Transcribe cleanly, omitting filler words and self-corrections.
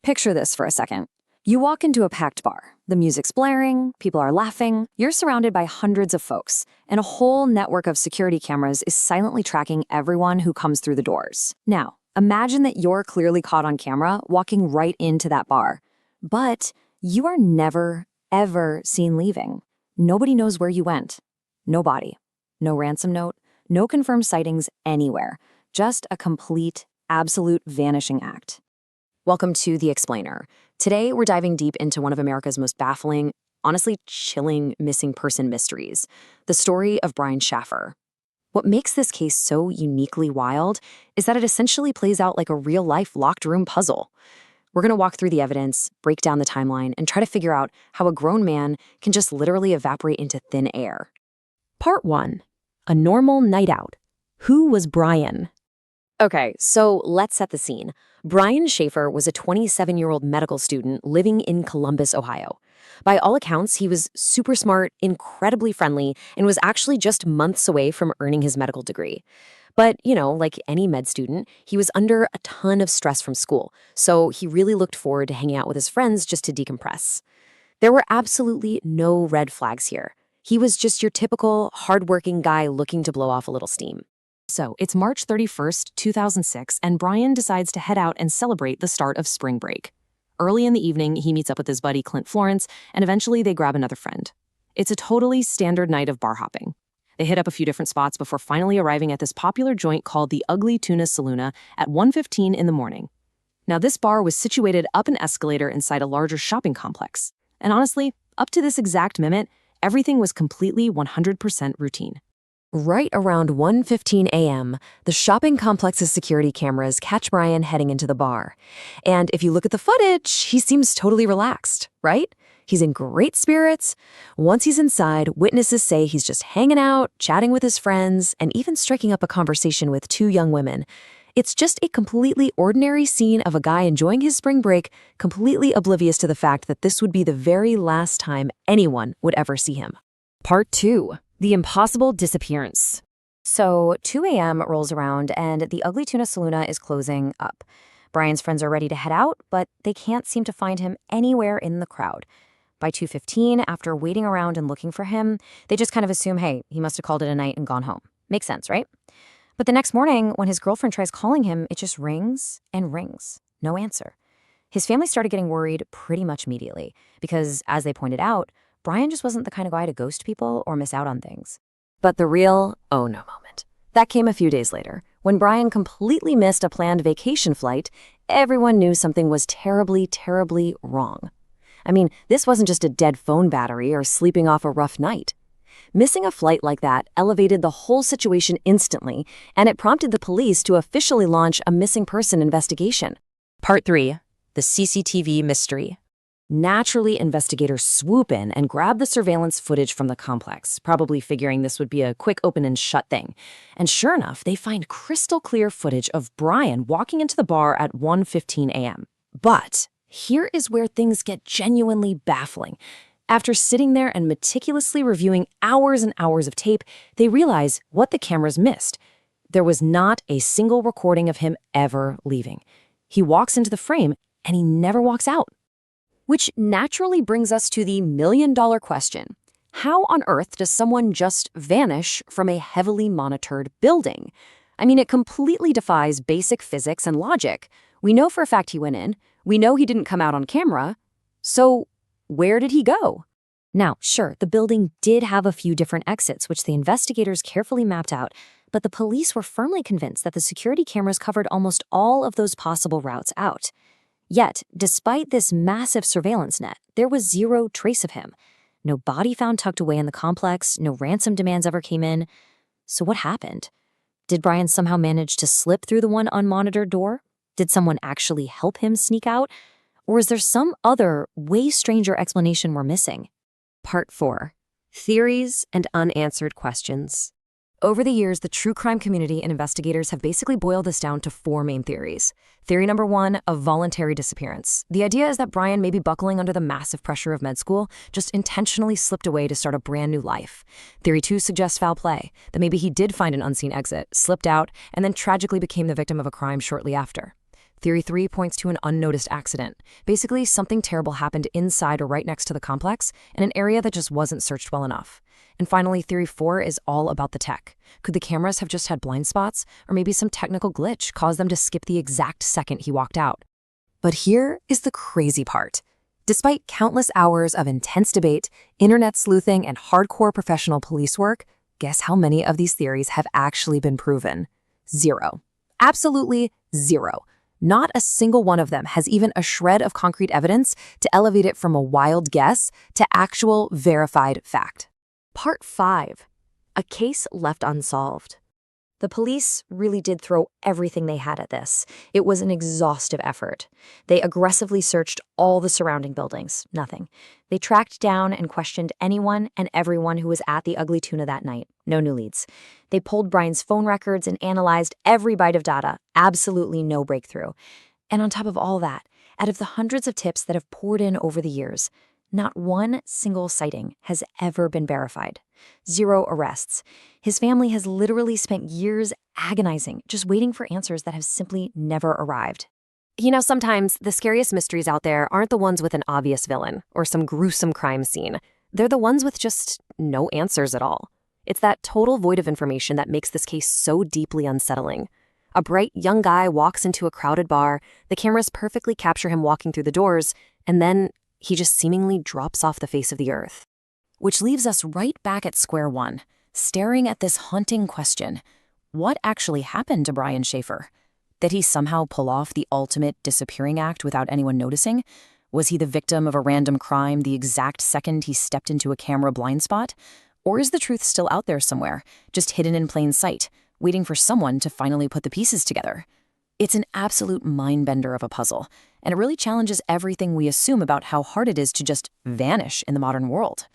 Picture this for a second. You walk into a packed bar. The music's blaring, people are laughing, you're surrounded by hundreds of folks, and a whole network of security cameras is silently tracking everyone who comes through the doors. Now, imagine that you're clearly caught on camera walking right into that bar. But you are never, ever seen leaving. Nobody knows where you went. No body, no ransom note, no confirmed sightings anywhere. Just a complete, absolute vanishing act. Welcome to The Explainer. Today, we're diving deep into one of America's most baffling, honestly chilling missing person mysteries, the story of Brian Shaffer. What makes this case so uniquely wild is that it essentially plays out like a real-life locked room puzzle. We're going to walk through the evidence, break down the timeline, and try to figure out how a grown man can just literally evaporate into thin air. Part 1. A normal night out. Who was Brian? Okay, so let's set the scene. Brian Shaffer was a 27-year-old medical student living in Columbus, Ohio. By all accounts, he was super smart, incredibly friendly, and was actually just months away from earning his medical degree. But, like any med student, he was under a ton of stress from school, so he really looked forward to hanging out with his friends just to decompress. There were absolutely no red flags here. He was just your typical, hardworking guy looking to blow off a little steam. So, it's March 31st, 2006, and Brian decides to head out and celebrate the start of spring break. Early in the evening, he meets up with his buddy Clint Florence, and eventually they grab another friend. It's a totally standard night of bar hopping. They hit up a few different spots before finally arriving at this popular joint called the Ugly Tuna Saloona at 1:15 in the morning. Now, this bar was situated up an escalator inside a larger shopping complex. And honestly, up to this exact minute, everything was completely 100% routine. Right around 1:15 a.m., the shopping complex's security cameras catch Brian heading into the bar. And if you look at the footage, he seems totally relaxed, right? He's in great spirits. Once he's inside, witnesses say he's just hanging out, chatting with his friends, and even striking up a conversation with two young women. It's just a completely ordinary scene of a guy enjoying his spring break, completely oblivious to the fact that this would be the very last time anyone would ever see him. Part 2. The impossible disappearance. So 2 a.m. rolls around and the Ugly Tuna Saloona is closing up. Brian's friends are ready to head out, but they can't seem to find him anywhere in the crowd. By 2:15, after waiting around and looking for him, they just kind of assume, hey, he must have called it a night and gone home. Makes sense, right? But the next morning, when his girlfriend tries calling him, it just rings and rings. No answer. His family started getting worried pretty much immediately because, as they pointed out, Brian just wasn't the kind of guy to ghost people or miss out on things. But the real oh no moment. That came a few days later. When Brian completely missed a planned vacation flight, everyone knew something was terribly, terribly wrong. I mean, this wasn't just a dead phone battery or sleeping off a rough night. Missing a flight like that elevated the whole situation instantly, and it prompted the police to officially launch a missing person investigation. Part 3. The CCTV mystery. Naturally, investigators swoop in and grab the surveillance footage from the complex, probably figuring this would be a quick open and shut thing. And sure enough, they find crystal clear footage of Brian walking into the bar at 1:15 a.m. But here is where things get genuinely baffling. After sitting there and meticulously reviewing hours and hours of tape, they realize what the cameras missed. There was not a single recording of him ever leaving. He walks into the frame, and he never walks out. Which naturally brings us to the million-dollar question. How on earth does someone just vanish from a heavily monitored building? I mean, it completely defies basic physics and logic. We know for a fact he went in. We know he didn't come out on camera. So where did he go? Now, sure, the building did have a few different exits, which the investigators carefully mapped out, but the police were firmly convinced that the security cameras covered almost all of those possible routes out. Yet, despite this massive surveillance net, there was zero trace of him. No body found tucked away in the complex, no ransom demands ever came in. So what happened? Did Brian somehow manage to slip through the one unmonitored door? Did someone actually help him sneak out? Or is there some other, way stranger explanation we're missing? Part 4. Theories and unanswered questions. Over the years, the true crime community and investigators have basically boiled this down to 4 main theories. Theory number 1, a voluntary disappearance. The idea is that Brian may be buckling under the massive pressure of med school, just intentionally slipped away to start a brand new life. Theory 2 suggests foul play, that maybe he did find an unseen exit, slipped out, and then tragically became the victim of a crime shortly after. Theory 3 points to an unnoticed accident. Basically, something terrible happened inside or right next to the complex in an area that just wasn't searched well enough. And finally, Theory 4 is all about the tech. Could the cameras have just had blind spots, or maybe some technical glitch caused them to skip the exact second he walked out? But here is the crazy part. Despite countless hours of intense debate, internet sleuthing, and hardcore professional police work, guess how many of these theories have actually been proven? Zero. Absolutely zero. Not a single one of them has even a shred of concrete evidence to elevate it from a wild guess to actual verified fact. Part 5. A case left unsolved. The police really did throw everything they had at this. It was an exhaustive effort. They aggressively searched all the surrounding buildings. Nothing. They tracked down and questioned anyone and everyone who was at the Ugly Tuna that night. No new leads. They pulled Brian's phone records and analyzed every byte of data. Absolutely no breakthrough. And on top of all that, out of the hundreds of tips that have poured in over the years, not one single sighting has ever been verified. 0 arrests. His family has literally spent years agonizing, just waiting for answers that have simply never arrived. Sometimes the scariest mysteries out there aren't the ones with an obvious villain or some gruesome crime scene. They're the ones with just no answers at all. It's that total void of information that makes this case so deeply unsettling. A bright young guy walks into a crowded bar, the cameras perfectly capture him walking through the doors, and then he just seemingly drops off the face of the earth. Which leaves us right back at square one, staring at this haunting question. What actually happened to Brian Shaffer? Did he somehow pull off the ultimate disappearing act without anyone noticing? Was he the victim of a random crime the exact second he stepped into a camera blind spot? Or is the truth still out there somewhere, just hidden in plain sight, waiting for someone to finally put the pieces together? It's an absolute mind-bender of a puzzle, and it really challenges everything we assume about how hard it is to just vanish in the modern world.